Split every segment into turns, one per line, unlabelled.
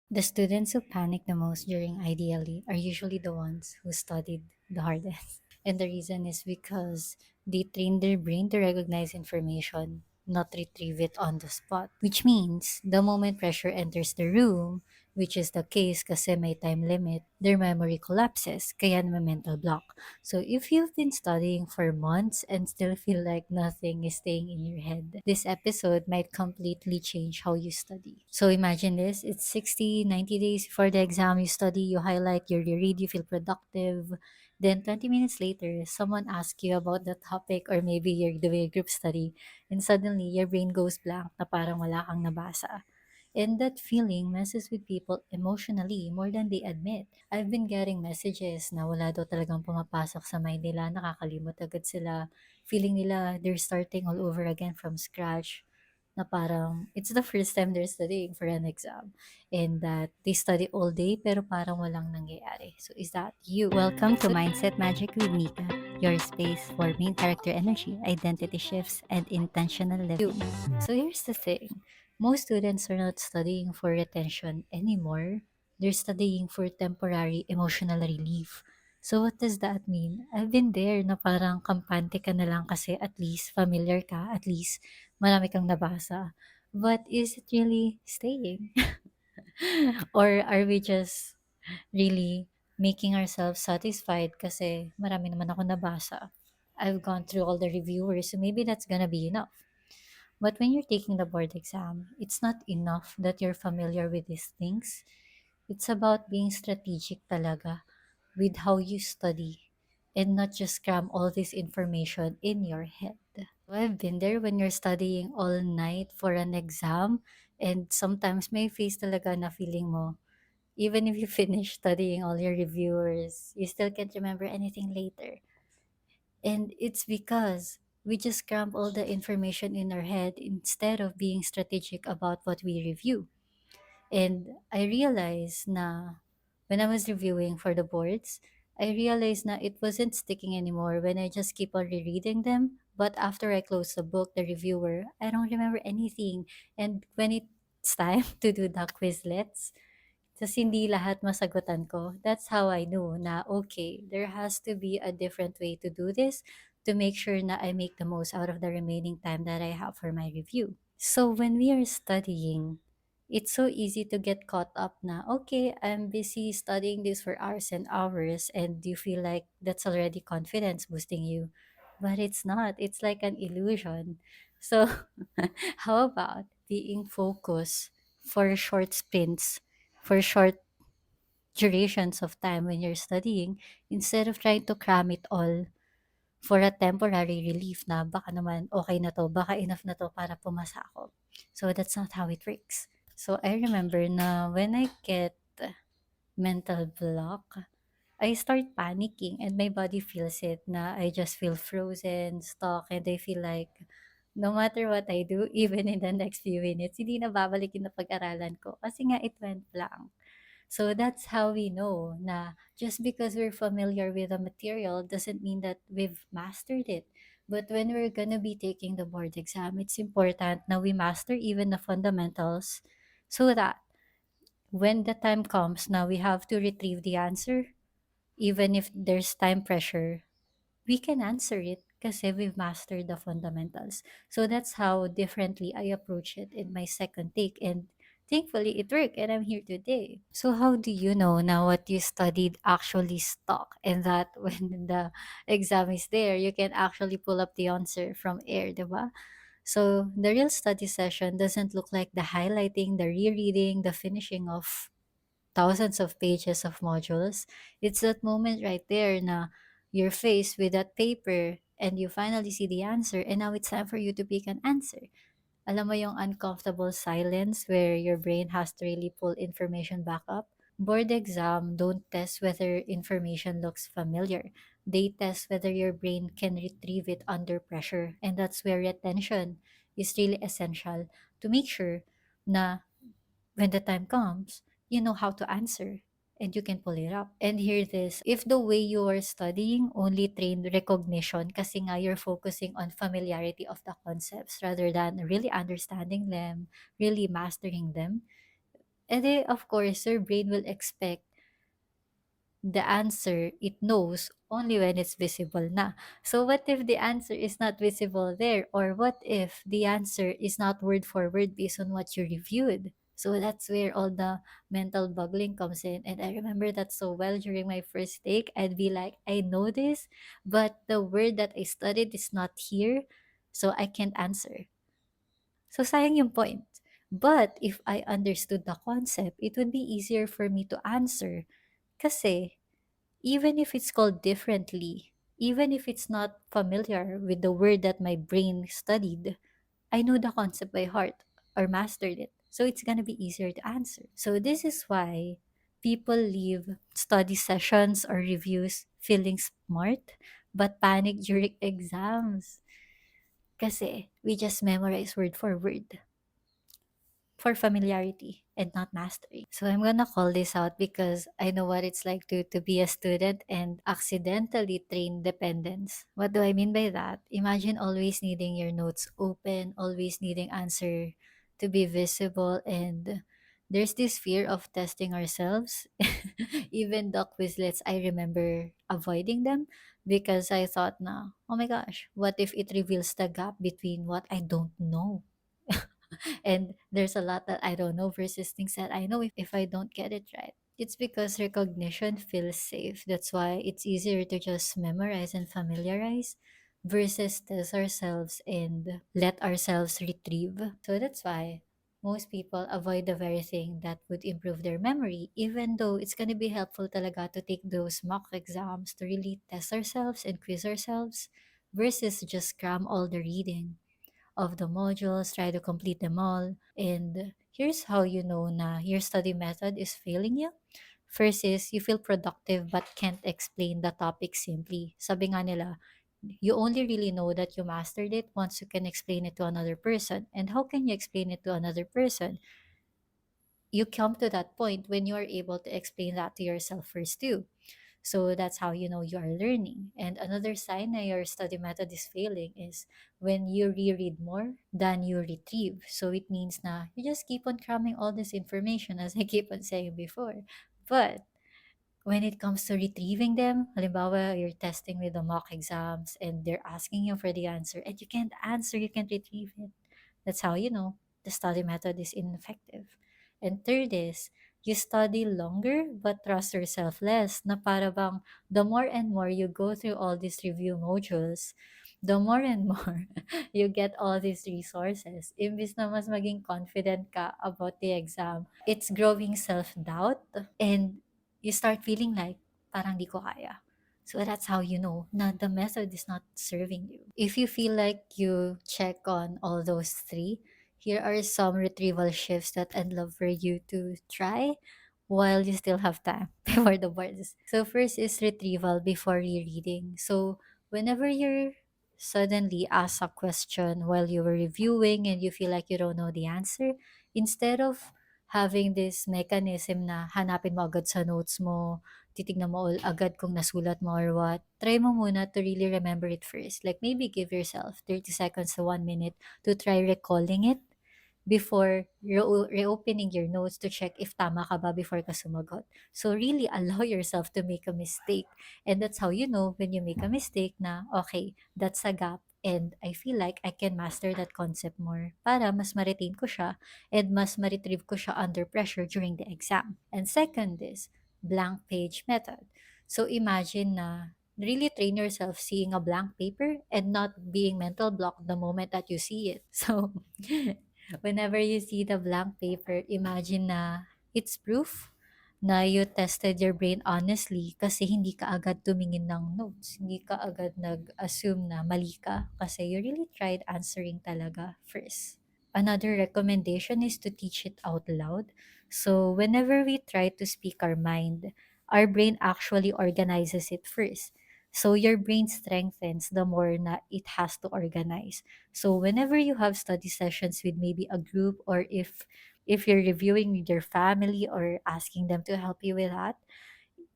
The students who panic the most during ideally are usually the ones who studied the hardest. And the reason is because they train their brain to recognize information, not retrieve it on the spot. Which means the moment pressure enters the room, which is the case kasi may time limit, their memory collapses, kaya naman mental block. So if you've been studying for months and still feel like nothing is staying in your head, this episode might completely change how you study. So imagine this, it's 60, 90 days before the exam, you study, you highlight, you read, you feel productive. Then 20 minutes later, someone asks you about the topic or maybe you're doing a group study and suddenly your brain goes blank na parang wala kang nabasa. And that feeling messes with people emotionally more than they admit. I've been getting messages na wala daw talagang pumapasok sa mind nila, nakakalimot agad sila, feeling nila they're starting all over again from scratch, na parang it's the first time they're studying for an exam and that they study all day pero parang walang nangyayari. So is that you? Welcome to Mindset Magic with Nika, your space for main character energy, identity shifts, and intentional living. So here's the thing. Most students are not studying for retention anymore. They're studying for temporary emotional relief. So what does that mean? I've been there na parang kampante ka na lang kasi at least familiar ka, at least marami kang nabasa. But is it really staying? Or are we just really making ourselves satisfied kasi marami naman ako nabasa? I've gone through all the reviewers, so maybe that's gonna be enough. But when you're taking the board exam, it's not enough that you're familiar with these things. It's about being strategic talaga with how you study and not just cram all this information in your head. I've been there when you're studying all night for an exam and sometimes may face talaga na feeling mo, even if you finish studying all your reviewers, you still can't remember anything later. And it's because we just cram all the information in our head instead of being strategic about what we review. And I realized na when I was reviewing for the boards, I realized na it wasn't sticking anymore when I just keep on rereading them. But after I close the book, the reviewer, I don't remember anything. And when it's time to do the Quizlets, tas hindi lahat masagutan ko, that's how I knew na okay, there has to be a different way to do this to make sure na I make the most out of the remaining time that I have for my review. So when we are studying, it's so easy to get caught up na, okay, I'm busy studying this for hours and hours, and you feel like that's already confidence boosting you. But it's not. It's like an illusion. So how about being focused for short sprints, for short durations of time when you're studying, instead of trying to cram it all for a temporary relief na baka naman okay na to, baka enough na to para pumasa ako. So that's not how it works. So I remember na when I get mental block, I start panicking and my body feels it na I just feel frozen, stuck, and I feel like no matter what I do, even in the next few minutes, hindi na babalik yung napag-aralan ko kasi nga it went blank. So that's how we know na just because we're familiar with the material doesn't mean that we've mastered it. But when we're gonna be taking the board exam, it's important na we master even the fundamentals so that when the time comes now we have to retrieve the answer, even if there's time pressure, we can answer it kasi we've mastered the fundamentals. So that's how differently I approach it in my second take. And thankfully it worked and I'm here today. So how do you know now what you studied actually stuck and that when the exam is there, you can actually pull up the answer from air, diba? So the real study session doesn't look like the highlighting, the rereading, the finishing of thousands of pages of modules. It's that moment right there na you're faced with that paper and you finally see the answer and now it's time for you to pick an answer. Alam mo yung uncomfortable silence where your brain has to really pull information back up? Board exam don't test whether information looks familiar. They test whether your brain can retrieve it under pressure. And that's where retention is really essential to make sure na when the time comes, you know how to answer and you can pull it up. And hear this, if the way you are studying only trained recognition kasi nga you're focusing on familiarity of the concepts rather than really understanding them, really mastering them, And then, of course, your brain will expect the answer it knows only when it's visible na. So what if the answer is not visible there? Or what if the answer is not word for word based on what you reviewed? So that's where all the mental buggling comes in. And I remember that so well during my first take. I'd be like, I know this, but the word that I studied is not here. So I can't answer. So sayang yung point. But if I understood the concept, it would be easier for me to answer. Kasi even if it's called differently, even if it's not familiar with the word that my brain studied, I know the concept by heart or mastered it. So it's going to be easier to answer. So this is why people leave study sessions or reviews feeling smart but panic during exams. Kasi we just memorize word for word for familiarity and not mastery. So I'm gonna call this out because I know what it's like to be a student and accidentally train dependence. What do I mean by that? Imagine always needing your notes open, always needing answer to be visible, and there's this fear of testing ourselves. Even the Quizlets, I remember avoiding them because I thought na, oh my gosh, what if it reveals the gap between what I don't know? And there's a lot that I don't know versus things that I know if I don't get it right. It's because recognition feels safe. That's why it's easier to just memorize and familiarize versus test ourselves and let ourselves retrieve. So that's why most people avoid the very thing that would improve their memory, even though it's going to be helpful talaga to take those mock exams to really test ourselves and quiz ourselves versus just cram all the reading of the modules, try to complete them all. And here's how you know na your study method is failing you. First is you feel productive but can't explain the topic simply. Sabi nga nila, you only really know that you mastered it once you can explain it to another person. And how can you explain it to another person? You come to that point when you are able to explain that to yourself first too. So that's how you know you are learning. And another sign that your study method is failing is when you reread more than you retrieve. So it means na you just keep on cramming all this information as I keep on saying before. But when it comes to retrieving them, halimbawa, you're testing with the mock exams and they're asking you for the answer and you can't answer, you can't retrieve it. That's how you know the study method is ineffective. And third is, you study longer but trust yourself less. Na para bang the more and more you go through all these review modules, the more and more you get all these resources. Imbis na mas maging confident ka about the exam, it's growing self-doubt and you start feeling like parang di ko kaya. So that's how you know na the method is not serving you. If you feel like you check on all those three, here are some retrieval shifts that I'd love for you to try while you still have time before the boards. So first is retrieval before rereading. So whenever you're suddenly asked a question while you were reviewing and you feel like you don't know the answer, instead of having this mechanism na hanapin mo agad sa notes mo, titignan mo agad kung nasulat mo or what, try mo muna to really remember it first. Like maybe give yourself 30 seconds to 1 minute to try recalling it before reopening your notes to check if tama ka ba before ka sumagot. So really allow yourself to make a mistake. And that's how you know when you make a mistake na, okay, that's a gap and I feel like I can master that concept more para mas ma-retain ko siya and mas ma-retrieve ko siya under pressure during the exam. And second is blank page method. So imagine na really train yourself seeing a blank paper and not being mental blocked the moment that you see it. So whenever you see the blank paper, imagine na it's proof na you tested your brain honestly kasi hindi ka agad tumingin ng notes. Hindi ka agad nag-assume na mali ka kasi you really tried answering talaga first. Another recommendation is to teach it out loud. So whenever we try to speak our mind, our brain actually organizes it first. So your brain strengthens the more na it has to organize. So whenever you have study sessions with maybe a group or if you're reviewing with your family or asking them to help you with that,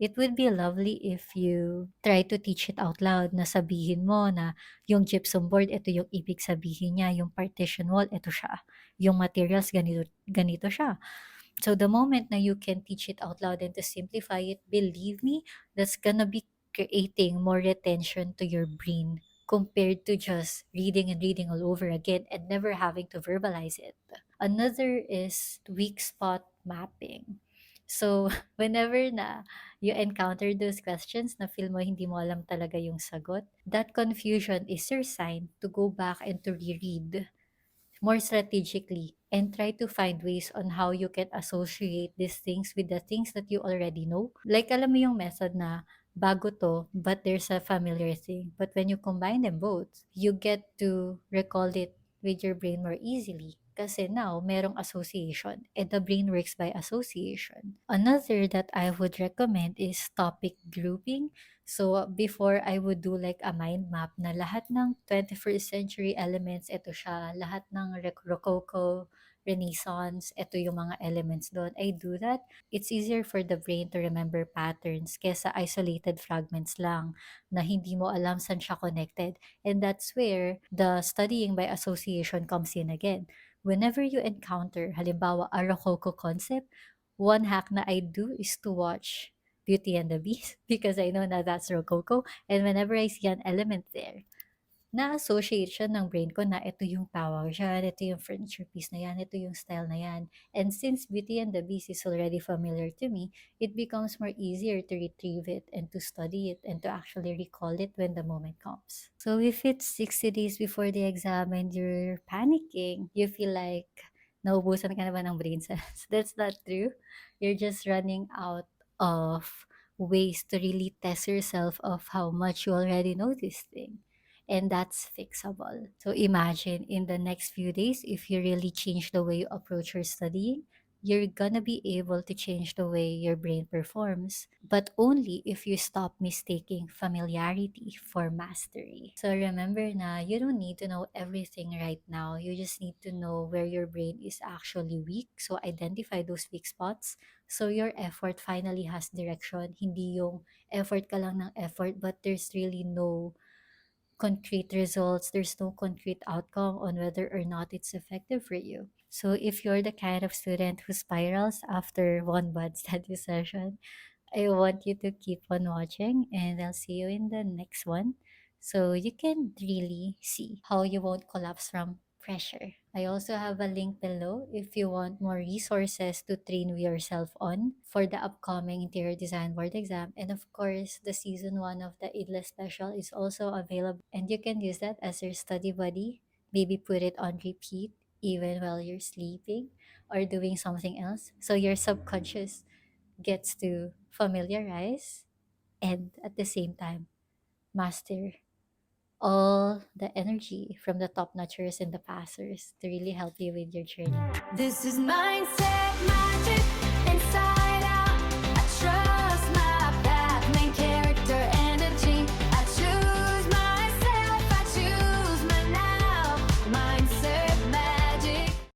it would be lovely if you try to teach it out loud na sabihin mo na yung gypsum board, ito yung ibig sabihin niya, yung partition wall, ito siya. Yung materials, ganito, ganito siya. So the moment na you can teach it out loud and to simplify it, believe me, that's gonna be creating more retention to your brain compared to just reading and reading all over again and never having to verbalize it. Another is weak spot mapping. So, whenever na you encounter those questions na feel mo hindi mo alam talaga yung sagot, that confusion is your sign to go back and to reread more strategically and try to find ways on how you can associate these things with the things that you already know. Like, alam mo yung method na bago to, but there's a familiar thing. But when you combine them both, you get to recall it with your brain more easily. Kasi now, merong association and the brain works by association. Another that I would recommend is topic grouping. So, before I would do like a mind map na lahat ng 21st century elements, ito siya. Lahat ng Rococo, Renaissance, ito yung mga elements doon. I do that. It's easier for the brain to remember patterns kesa isolated fragments lang na hindi mo alam saan siya connected. And that's where the studying by association comes in again. Whenever you encounter, halimbawa, a Rococo concept, one hack na I do is to watch Beauty and the Beast because I know na that's Rococo. And whenever I see an element there, na-associate siya ng brain ko na ito yung tower dyan, ito yung furniture piece na yan, ito yung style na yan. And since Beauty and the Beast is already familiar to me, it becomes more easier to retrieve it and to study it and to actually recall it when the moment comes. So if it's 60 days before the exam and you're panicking, you feel like naubusan ka na ba ng brain cells? That's not true. You're just running out of ways to really test yourself of how much you already know this thing, and that's fixable. So imagine in the next few days, if you really change the way you approach your studying, you're gonna be able to change the way your brain performs, but only if you stop mistaking familiarity for mastery. So remember na you don't need to know everything right now. You just need to know where your brain is actually weak. So identify those weak spots. So your effort finally has direction. Hindi yung effort ka lang ng effort, but there's really no concrete results, there's no concrete outcome on whether or not it's effective for you. So if you're the kind of student who spirals after one bad study session, I want you to keep on watching and I'll see you in the next one. So you can really see how you won't collapse from pressure. I also have a link below if you want more resources to train yourself on for the upcoming interior design board exam. And of course, the season 1 of the Idle Special is also available and you can use that as your study buddy. Maybe put it on repeat even while you're sleeping or doing something else. So your subconscious gets to familiarize and at the same time master all the energy from the top notchers and the passers to really help you with your journey. This is mindset magic inside.